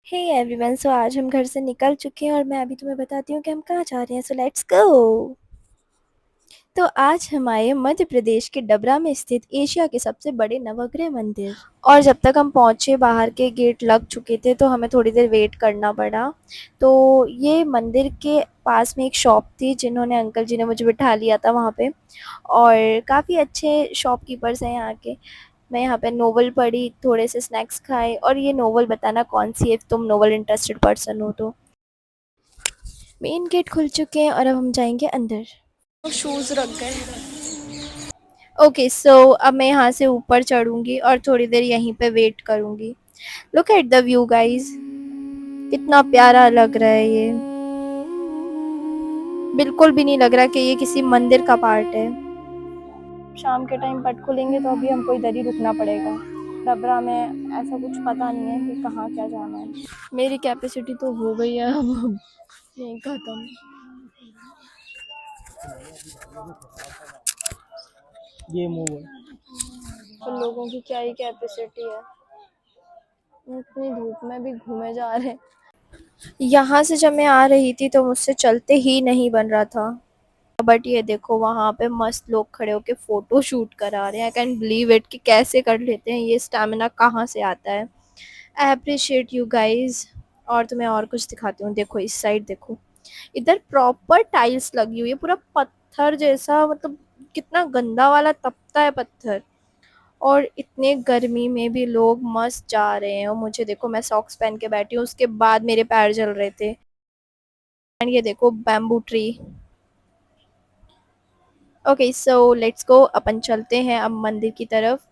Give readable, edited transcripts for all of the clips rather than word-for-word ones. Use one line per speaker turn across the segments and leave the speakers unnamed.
Hey everyone, सो आज हम घर से निकल चुके हैं और मैं अभी तुम्हें बताती हूँ कि हम कहाँ जा रहे हैं। सो लेट्स गो। तो आज हम आए मध्य प्रदेश के डबरा में स्थित एशिया के सबसे बड़े नवग्रह मंदिर। और जब तक हम पहुँचे बाहर के गेट लग चुके थे तो हमें थोड़ी देर वेट करना पड़ा। तो ये मंदिर के पास में एक शॉप थी जिन्होंने अंकल जी ने मुझे बिठा लिया था वहाँ पे। और काफ़ी अच्छे शॉपकीपर्स हैं यहाँ के। मैं यहाँ पे नोवेल पढ़ी, थोड़े से स्नैक्स खाए और ये नोवेल बताना कौन सी है, तुम नोवेल इंटरेस्टेड पर्सन हो तो। मेन गेट खुल चुके हैं और अब हम जाएंगे अंदर। तो शूज़ रख गए। ओके, सो अब मैं यहाँ से ऊपर चढ़ूंगी और थोड़ी देर यहीं पे वेट करूंगी। Look at the view guys, कितना प्यारा लग रहा है ये। बिल्कुल भी नहीं लग रहा कि ये किसी मंदिर का पार्ट है। शाम के टाइम पट खुलेंगे तो अभी हमको इधर ही रुकना पड़ेगा। डबरा में ऐसा कुछ पता नहीं है कि कहाँ क्या जाना है। मेरी कैपेसिटी तो हो गई है अब यहीं खत्म। ये मूव है तो लोगों की क्या ही कैपेसिटी है, इतनी धूप में भी घूमे जा रहे हैं। यहाँ से जब मैं आ रही थी तो मुझसे चलते ही नहीं बन रहा था। बट ये देखो वहाँ पे मस्त लोग खड़े होके फोटो शूट करा रहे हैं। आई कैन बिलीव इट कि कैसे कर लेते हैं, ये स्टैमिना कहाँ से आता है। I appreciate you guys. और तुम्हें और कुछ दिखाती हूँ, देखो इस साइड देखो। इधर प्रॉपर टाइल्स लगी हुई है, पूरा पत्थर जैसा, मतलब कितना गंदा वाला तपता है पत्थर। और इतने गर्मी में भी लोग मस्त जा रहे हैं। और मुझे देखो, मैं सॉक्स पहन के बैठी हूँ, उसके बाद मेरे पैर जल रहे थे। एंड ये देखो bamboo tree. Okay, so let's go, अपन चलते हैं अब मंदिर की तरफ।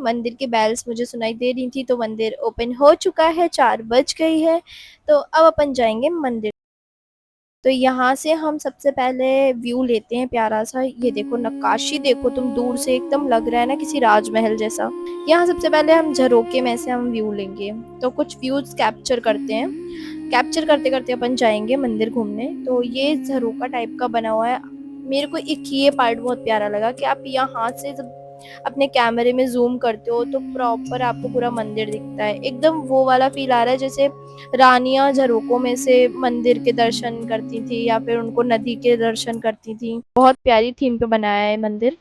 मंदिर की बेल्स मुझे सुनाई दे रही थी तो मंदिर ओपन हो चुका है, 4 बज गई है। तो अब अपन जाएंगे मंदिर। तो यहाँ से हम सबसे पहले व्यू लेते हैं प्यारा सा। ये देखो नक्काशी, देखो तुम दूर से एकदम लग रहा है ना किसी राजमहल जैसा। यहाँ सबसे पहले हम झरोके में से हम व्यू लेंगे। तो कुछ व्यूज कैप्चर करते हैं। कैप्चर करते करते अपन जाएंगे मंदिर घूमने। तो ये झरोका टाइप का बना हुआ है। मेरे को एक ये पार्ट बहुत प्यारा लगा कि आप यहाँ से जब अपने कैमरे में जूम करते हो तो प्रॉपर आपको पूरा मंदिर दिखता है। एकदम वो वाला फील आ रहा है जैसे रानियां झरोकों में से मंदिर के दर्शन करती थी या फिर उनको नदी के दर्शन करती थी। बहुत प्यारी थीम पे बनाया है मंदिर।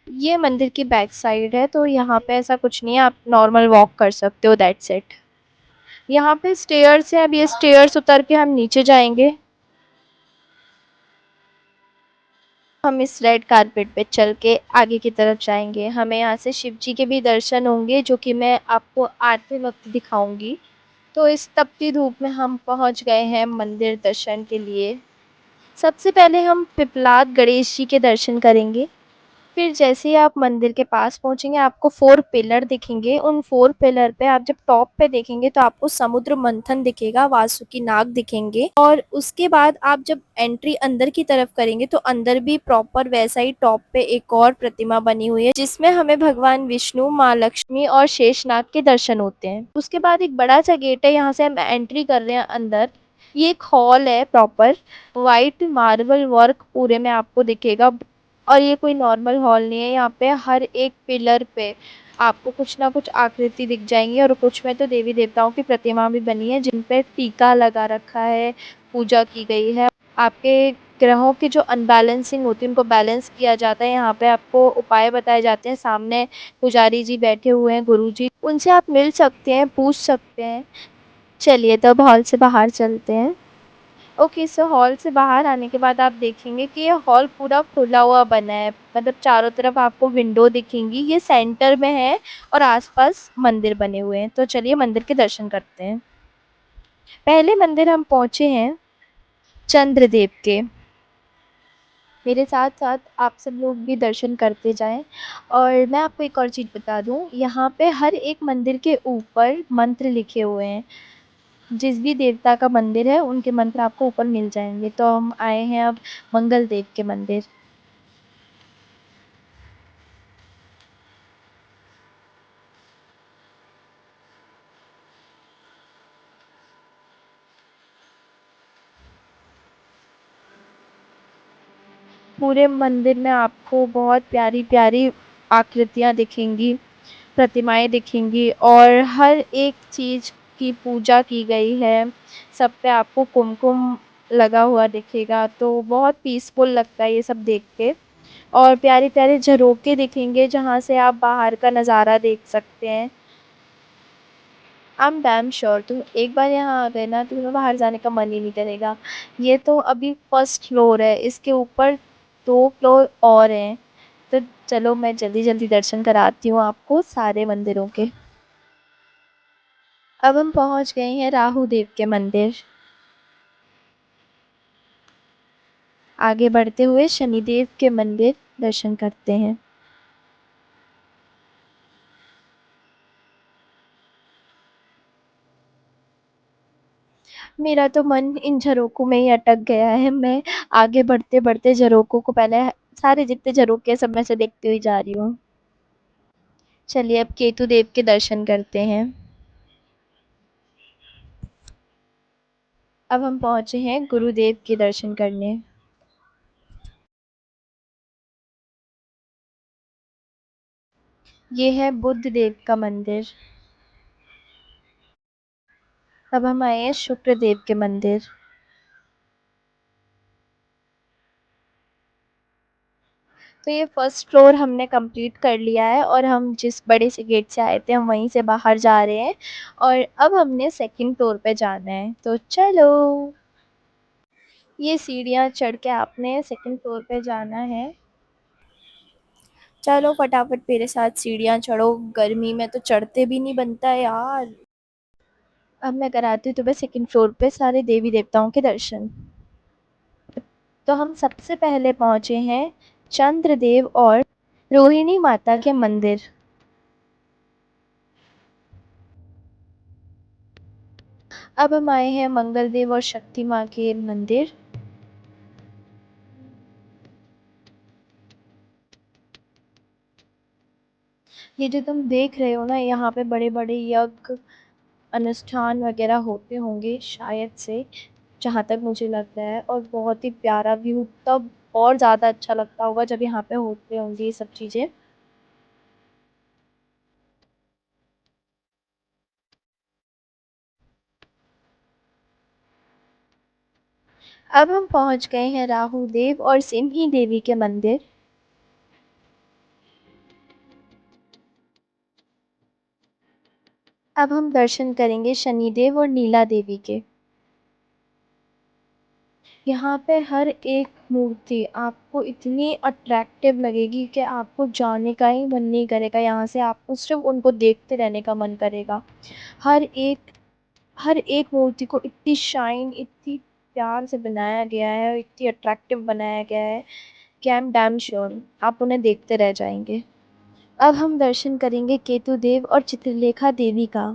ये मंदिर की बैक साइड है, तो यहाँ पे ऐसा कुछ नहीं है, आप नॉर्मल वॉक कर सकते हो, दैट्स इट। यहाँ पे स्टेयर्स है, अब ये स्टेयर्स उतर के हम नीचे जाएंगे। हम इस रेड कारपेट पे चल के आगे की तरफ जाएंगे। हमें यहाँ से शिव जी के भी दर्शन होंगे जो कि मैं आपको आते वक्त दिखाऊंगी। तो इस तपती धूप में हम पहुँच गए हैं मंदिर दर्शन के लिए। सबसे पहले हम पिपलाद गणेश जी के दर्शन करेंगे। फिर जैसे ही आप मंदिर के पास पहुंचेंगे आपको 4 पिलर दिखेंगे। उन 4 पिलर पे आप जब टॉप पे देखेंगे तो आपको समुद्र मंथन दिखेगा, वासुकी नाग दिखेंगे। और उसके बाद आप जब एंट्री अंदर की तरफ करेंगे तो अंदर भी प्रॉपर वैसा ही टॉप पे एक और प्रतिमा बनी हुई है जिसमें हमें भगवान विष्णु, माँ लक्ष्मी और शेषनाग के दर्शन होते हैं। उसके बाद एक बड़ा सा गेट है, यहाँ से हम एंट्री कर रहे हैं अंदर। ये एक हॉल है प्रॉपर, वाइट मार्बल वर्क पूरे में आपको दिखेगा। और ये कोई नॉर्मल हॉल नहीं है, यहाँ पे हर एक पिलर पे आपको कुछ ना कुछ आकृति दिख जाएंगी और कुछ में तो देवी देवताओं की प्रतिमा भी बनी है जिन पे टीका लगा रखा है, पूजा की गई है। आपके ग्रहों की जो अनबैलेंसिंग होती है उनको बैलेंस किया जाता है। यहाँ पे आपको उपाय बताए जाते हैं। सामने पुजारी जी बैठे हुए हैं, गुरु जी, उनसे आप मिल सकते हैं, पूछ सकते हैं। चलिए तो अब हॉल से बाहर चलते हैं। ओके, सो हॉल से बाहर आने के बाद आप देखेंगे कि ये हॉल पूरा खुला हुआ बना है, मतलब चारों तरफ आपको विंडो दिखेंगी। ये सेंटर में है और आसपास मंदिर बने हुए हैं। तो चलिए मंदिर के दर्शन करते हैं। पहले मंदिर हम पहुंचे हैं चंद्रदेव के। मेरे साथ साथ आप सब लोग भी दर्शन करते जाएं। और मैं आपको एक और चीज़ बता दूं, यहाँ पे हर एक मंदिर के ऊपर मंत्र लिखे हुए हैं। जिस भी देवता का मंदिर है उनके मंत्र आपको ऊपर मिल जाएंगे। तो हम आए हैं अब मंगल देव के मंदिर। पूरे मंदिर में आपको बहुत प्यारी प्यारी आकृतियाँ दिखेंगी। प्रतिमाएँ दिखेंगी और हर एक चीज़ की पूजा की गई है। सब पे आपको कुमकुम लगा हुआ दिखेगा, तो बहुत पीसफुल लगता है ये सब देख के। और प्यारे-प्यारे झरोखे दिखेंगे जहाँ से आप बाहर का नज़ारा देख सकते हैं। आई एम डैम श्योर तुम एक बार यहाँ आ गए ना तो तुम्हें बाहर जाने का मन ही नहीं करेगा। ये तो अभी फर्स्ट फ्लोर है, इसके ऊपर 2 फ्लोर और हैं। तो चलो मैं जल्दी-जल्दी दर्शन कराती हूँ आपको सारे मंदिरों के। अब हम पहुँच गए हैं राहु देव के मंदिर। आगे बढ़ते हुए शनिदेव के मंदिर दर्शन करते हैं। मेरा तो मन इन झरोखों में ही अटक गया है। मैं आगे बढ़ते-बढ़ते झरोखों को पहले सारे जितने झरोखे हैं सब में से देखती हुई जा रही हूँ। चलिए अब केतु देव के दर्शन करते हैं। अब हम पहुँचे हैं गुरुदेव के दर्शन करने। ये है बुद्ध देव का मंदिर। अब हम आए हैं शुक्र देव के मंदिर। तो ये फर्स्ट फ्लोर हमने कंप्लीट कर लिया है और हम जिस बड़े से गेट से आए थे हम वहीं से बाहर जा रहे हैं और अब हमने सेकंड फ्लोर पे जाना है, तो चलो। ये सीढ़ियाँ चढ़ के आपने सेकंड फ्लोर पे जाना है। चलो फटाफट मेरे साथ सीढ़ियाँ चढ़ो, गर्मी में तो चढ़ते भी नहीं बनता है यार। अब मैं कराती हूँ तुम्हें सेकंड फ्लोर पे सारे देवी देवताओं के दर्शन। तो हम सबसे पहले पहुँचे हैं चंद्रदेव और रोहिणी माता के मंदिर। अब हम आए हैं मंगल देव और शक्ति माँ के मंदिर। ये जो तुम देख रहे हो ना यहाँ पे बड़े बड़े यज्ञ अनुष्ठान वगैरह होते होंगे शायद से, जहाँ तक मुझे लगता है। और बहुत ही प्यारा व्यू तब और ज़्यादा अच्छा लगता होगा जब यहाँ पे होते होंगे ये सब चीज़ें। अब हम पहुँच गए हैं राहु देव और सिंही देवी के मंदिर। अब हम दर्शन करेंगे शनिदेव और नीला देवी के। यहाँ पे हर एक मूर्ति आपको इतनी अट्रैक्टिव लगेगी कि आपको जाने का ही मन नहीं करेगा यहाँ से, आपको सिर्फ उनको देखते रहने का मन करेगा। हर एक हर एक मूर्ति को इतनी शाइन, इतनी प्यार से बनाया गया है और इतनी अट्रैक्टिव बनाया गया है कि आई एम डैम श्योर आप उन्हें देखते रह जाएंगे। अब हम दर्शन करेंगे केतु देव और चित्रलेखा देवी का।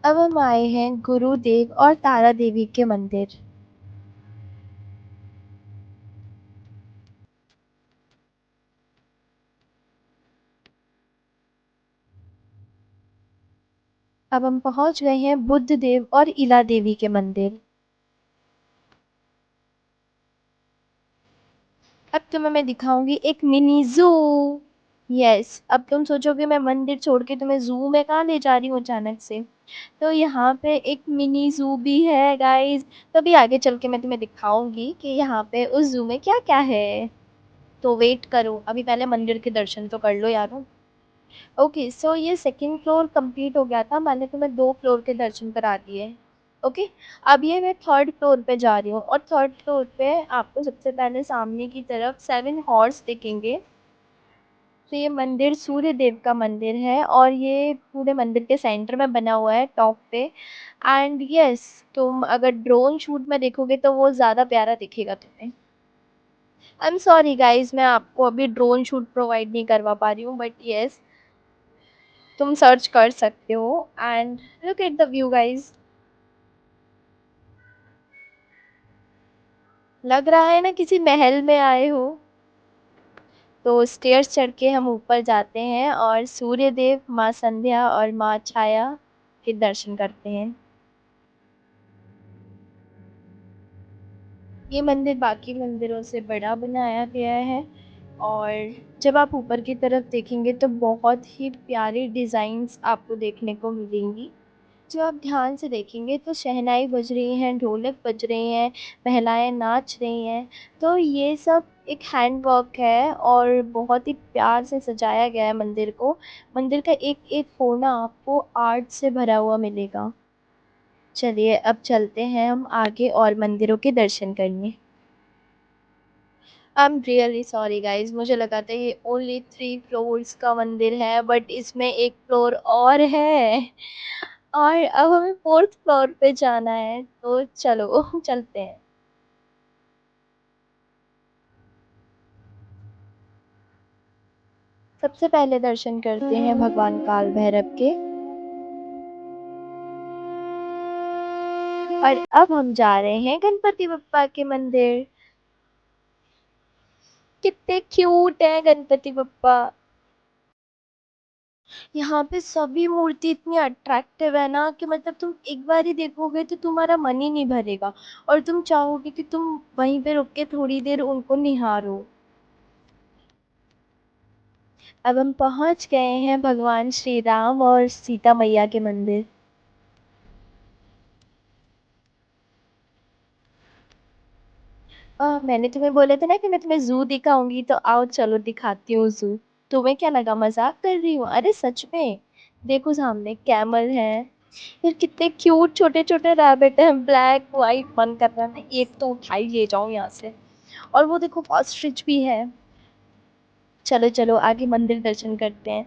अब हम आए हैं गुरुदेव और तारा देवी के मंदिर। अब हम पहुंच गए हैं बुद्ध देव और इला देवी के मंदिर। अब तुम्हें मैं दिखाऊंगी एक मिनी जू। यस, अब तुम सोचोगे मैं मंदिर छोड़ के तुम्हें जू में कहाँ ले जा रही हूँ अचानक से। तो यहाँ पे एक मिनी जू भी है गाइस। तभी आगे चल के मैं तुम्हें दिखाऊंगी कि यहाँ पे उस जू में क्या क्या है। तो वेट करो, अभी पहले मंदिर के दर्शन तो कर लो यारो। ओके सो ये सेकंड फ्लोर कंप्लीट हो गया था, मैंने तुम्हें 2 फ्लोर के दर्शन करा दिए। ओके, अब ये मैं थर्ड फ्लोर पे जा रही हूँ और थर्ड फ्लोर पे आपको सबसे पहले सामने की तरफ 7 हॉर्स दिखेंगे। तो ये मंदिर सूर्य देव का मंदिर है और ये पूरे मंदिर के सेंटर में बना हुआ है टॉप पे। एंड यस, तुम अगर ड्रोन शूट में देखोगे तो वो ज़्यादा प्यारा दिखेगा तुम्हें। आई एम सॉरी गाइज, मैं आपको अभी ड्रोन शूट प्रोवाइड नहीं करवा पा रही हूँ, बट यस तुम सर्च कर सकते हो। And look at the view guys, लग रहा है ना किसी महल में आए हो। तो स्टेयर्स चढ़ के हम ऊपर जाते हैं और सूर्य देव, माँ संध्या और माँ छाया के दर्शन करते हैं। ये मंदिर बाकी मंदिरों से बड़ा बनाया गया है और जब आप ऊपर की तरफ देखेंगे तो बहुत ही प्यारी डिज़ाइंस आपको देखने को मिलेंगी। जब आप ध्यान से देखेंगे तो शहनाई बज रही हैं, ढोलक बज रहे हैं, महिलाएँ नाच रही हैं। तो ये सब एक हैंड वर्क है और बहुत ही प्यार से सजाया गया है मंदिर को। मंदिर का एक-एक कोना आपको आर्ट से भरा हुआ मिलेगा। चलिए अब चलते हैं हम आगे और मंदिरों के दर्शन करने। I am really sorry guys, मुझे लगा था ये ओनली 3 फ्लोर्स का मंदिर है बट इसमें 1 फ्लोर और है और अब हमें 4th फ्लोर पे जाना है, तो चलो चलते हैं। सबसे पहले दर्शन करते हैं भगवान काल भैरव के और अब हम जा रहे हैं गणपति बप्पा के मंदिर। कितने क्यूट हैं गणपति बप्पा। यहाँ पे सभी मूर्ति इतनी अट्रैक्टिव है ना कि मतलब तुम एक बार ही देखोगे तो तुम्हारा मन ही नहीं भरेगा और तुम चाहोगे कि तुम वहीं पे रुक के थोड़ी देर उनको निहारो। अब हम पहुंच गए हैं भगवान श्री राम और सीता मैया के मंदिर। मैंने तुम्हें बोला था ना कि मैं तुम्हें ज़ू दिखाऊँगी, तो आओ चलो दिखाती हूँ ज़ू। तुम्हें क्या लगा मज़ाक कर रही हूँ? अरे सच में। देखो सामने कैमल है। यार कितने क्यूट छोटे-छोटे रैबिट हैं, ब्लैक व्हाइट। मन कर रहा है ना एक तो उठा ही ले जाऊँ यहाँ से। और वो देखो ऑस्ट्रिच भी है। चलो, चलो आगे मंदिर दर्शन करते हैं।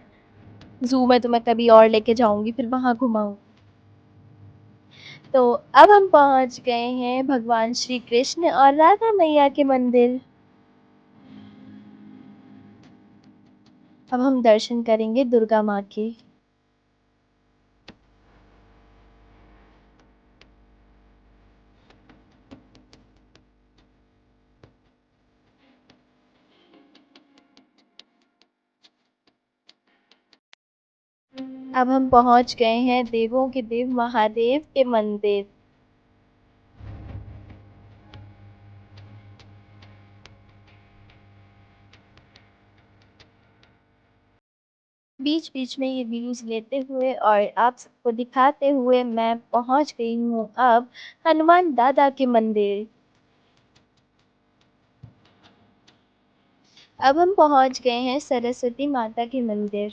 ज़ू में तुम्हें कभी और लेके जाऊँगी, फिर वहाँ घुमाऊँ। तो अब हम पहुँच गए हैं भगवान श्री कृष्ण और राधा मैया के मंदिर। अब हम दर्शन करेंगे दुर्गा माँ के। अब हम पहुँच गए हैं देवों के देव महादेव के मंदिर। बीच-बीच में ये व्यूज़ लेते हुए और आप सबको दिखाते हुए मैं पहुँच गई हूँ अब हनुमान दादा के मंदिर। अब हम पहुँच गए हैं सरस्वती माता के मंदिर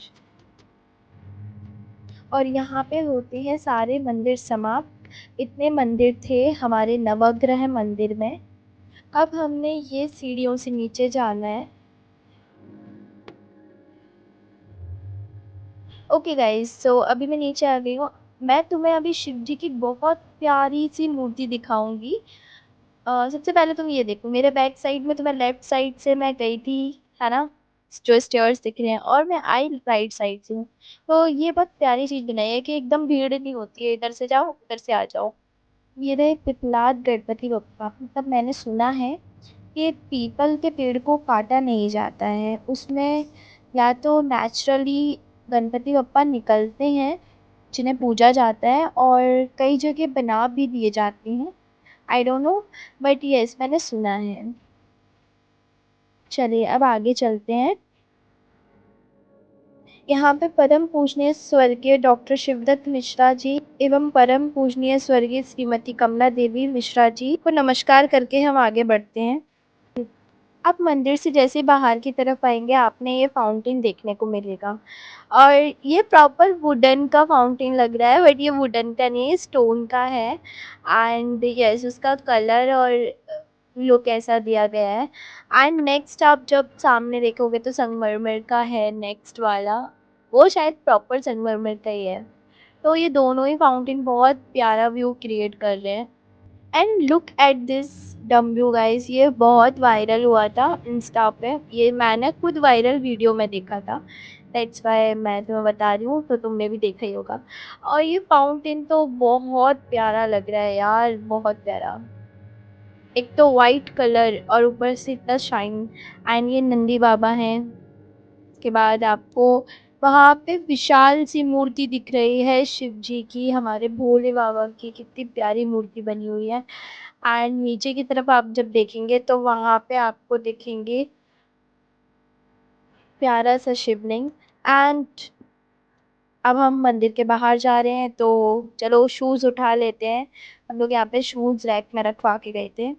और यहाँ पे होते हैं सारे मंदिर समाप्त। इतने मंदिर थे हमारे नवग्रह मंदिर में। अब हमने ये सीढ़ियों से नीचे जाना है। ओके गाइस, सो अभी मैं नीचे आ गई हूँ। मैं तुम्हें अभी शिव जी की बहुत प्यारी सी मूर्ति दिखाऊंगी। सबसे पहले तुम ये देखो, मेरे बैक साइड में तुम्हें लेफ्ट साइड से मैं गई थी, है ना, जो स्टेयर्स दिख रहे हैं, और मैं आई राइट साइड से हूँ। तो ये बहुत प्यारी चीज़ बनाई है कि एकदम भीड़ नहीं होती है, इधर से जाओ उधर से आ जाओ। ये रहे पिपलाद गणपति बप्पा। मतलब मैंने सुना है कि पीपल के पेड़ को काटा नहीं जाता है, उसमें या तो नेचुरली गणपति बप्पा निकलते हैं जिन्हें पूजा जाता है और कई जगह बना भी दिए जाते हैं। I don't know but yes मैंने सुना है। चलिए अब आगे चलते हैं। यहाँ पे परम पूजनीय स्वर्गीय डॉक्टर शिवदत्त मिश्रा जी एवं परम पूजनीय स्वर्गीय श्रीमती कमला देवी मिश्रा जी को नमस्कार करके हम आगे बढ़ते हैं। आप मंदिर से जैसे बाहर की तरफ आएंगे आपने ये फाउंटेन देखने को मिलेगा और ये प्रॉपर वुडन का फाउंटेन लग रहा है बट ये वुडन का नहीं है, स्टोन का है। एंड यस उसका कलर और लुक ऐसा दिया गया है। एंड नेक्स्ट आप जब सामने देखोगे तो संगमरमर का है नेक्स्ट वाला, वो शायद प्रॉपर संगमरमर का ही है। तो ये दोनों ही फाउंटेन बहुत प्यारा व्यू क्रिएट कर रहे हैं। And look at this dumbo guys, ये बहुत वायरल हुआ था इंस्टा पे। ये मैंने खुद वायरल वीडियो में देखा था, दैट्स वाई मैं तुम्हें बता रही हूँ, तो तुमने भी देखा ही होगा। और ये फाउंटेन तो बहुत प्यारा लग रहा है यार, बहुत प्यारा। एक तो वाइट कलर और ऊपर से इतना शाइन। एंड ये नंदी बाबा हैं। के बाद आपको वहाँ पे विशाल सी मूर्ति दिख रही है शिव जी की, हमारे भोले बाबा की कितनी प्यारी मूर्ति बनी हुई है। एंड नीचे की तरफ आप जब देखेंगे तो वहाँ पे आपको दिखेंगे प्यारा सा शिवलिंग। एंड अब हम मंदिर के बाहर जा रहे हैं, तो चलो शूज़ उठा लेते हैं। हम लोग यहाँ पे शूज़ रैक में रखवा के गए थे।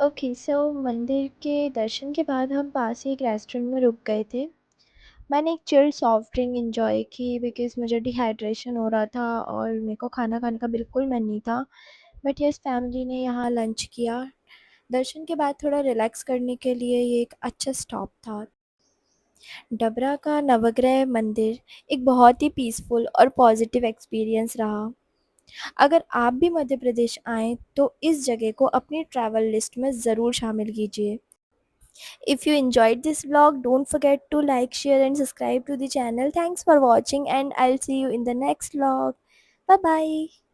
ओके, सो मंदिर के दर्शन के बाद हम पास ही एक रेस्टोरेंट में रुक गए थे। मैंने एक चिल्ड सॉफ्ट ड्रिंक एंजॉय की बिकॉज़ मुझे डिहाइड्रेशन हो रहा था और मेरे को खाना खाने का बिल्कुल मन नहीं था। बट यस, फैमिली ने यहाँ लंच किया। दर्शन के बाद थोड़ा रिलैक्स करने के लिए ये एक अच्छा स्टॉप था। डबरा का नवग्रह मंदिर एक बहुत ही पीसफुल और पॉजिटिव एक्सपीरियंस रहा। अगर आप भी मध्य प्रदेश आएँ तो इस जगह को अपनी ट्रैवल लिस्ट में ज़रूर शामिल कीजिए। If you enjoyed this vlog, don't forget to like, share and subscribe to the channel. Thanks for watching and I'll see you in the next vlog. Bye bye.